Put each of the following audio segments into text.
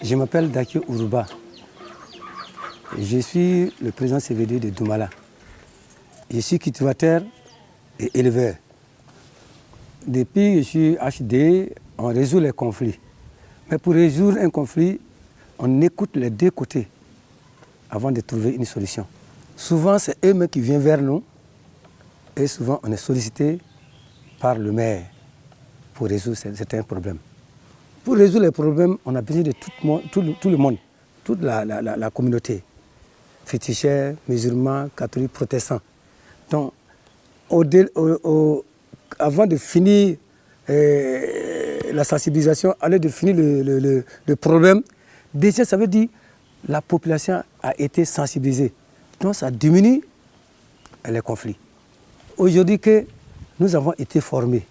Je m'appelle Daki Uruba. Je suis le président CVD de Doumala. Je suis cultivateur et éleveur. Depuis que je suis HD, on résout les conflits. Mais pour résoudre un conflit, on écoute les deux côtés avant de trouver une solution. Souvent, c'est eux-mêmes qui viennent vers nous et souvent, on est sollicité par le maire pour résoudre certains problèmes. Pour résoudre les problèmes, on a besoin de tout le monde, toute la communauté, féticheurs, musulmans, catholiques, protestants. Donc, avant de finir la sensibilisation, de finir le problème, déjà ça veut dire que la population a été sensibilisée. Donc ça diminue les conflits. Aujourd'hui que nous avons été formés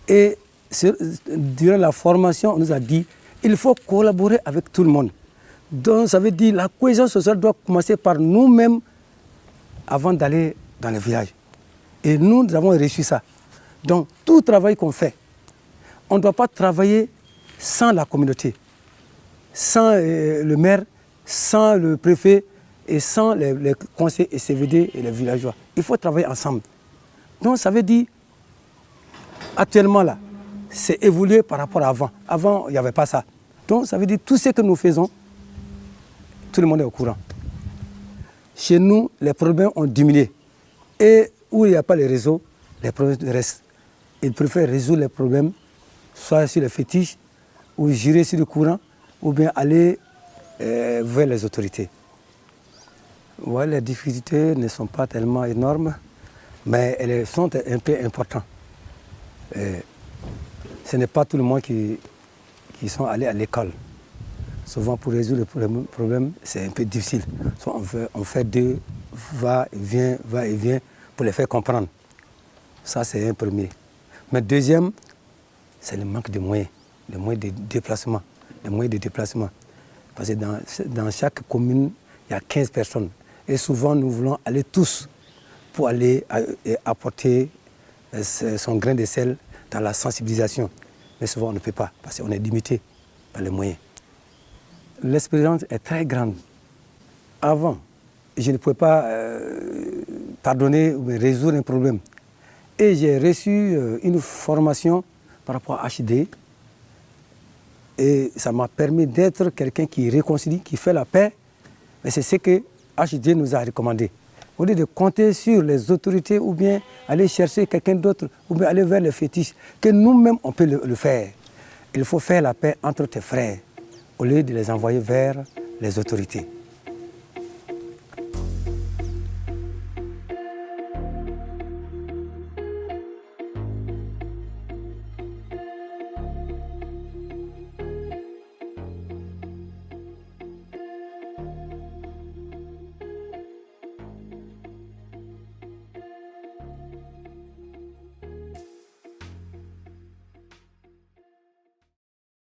et durant la formation, on nous a dit qu'il faut collaborer avec tout le monde. Donc ça veut dire que la cohésion sociale doit commencer par nous-mêmes avant d'aller dans les villages. Et nous avons reçu ça. Donc tout travail qu'on fait, on ne doit pas travailler sans la communauté, sans le maire, sans le préfet et sans les conseils et CVD et les villageois. Il faut travailler ensemble. Donc ça veut dire, actuellement là, c'est évolué par rapport à avant. Avant, il n'y avait pas ça. Donc ça veut dire tout ce que nous faisons, tout le monde est au courant. Chez nous, les problèmes ont diminué. Et où il n'y a pas les réseaux, les problèmes restent. Ils préfèrent résoudre les problèmes, soit sur les fétiches, ou gérer sur le courant, ou bien aller vers les autorités. Ouais, les difficultés ne sont pas tellement énormes, mais elles sont un peu importantes. Ce n'est pas tout le monde qui sont allés à l'école. Souvent, pour résoudre le problème, c'est un peu difficile. Soit on fait deux va-et-vient pour les faire comprendre. Ça, c'est un premier. Mais deuxième, c'est le manque de moyens de déplacement. Parce que dans chaque commune, il y a 15 personnes. Et souvent, nous voulons aller tous pour aller apporter son grain de sel dans la sensibilisation. Mais souvent, on ne peut pas, parce qu'on est limité par les moyens. L'expérience est très grande. Avant, je ne pouvais pas pardonner ou résoudre un problème. Et j'ai reçu une formation par rapport à HD. Et ça m'a permis d'être quelqu'un qui réconcilie, qui fait la paix. Mais c'est ce que HD nous a recommandé. Au lieu de compter sur les autorités ou bien aller chercher quelqu'un d'autre ou bien aller vers les fétiches, que nous-mêmes on peut le faire. Il faut faire la paix entre tes frères au lieu de les envoyer vers les autorités.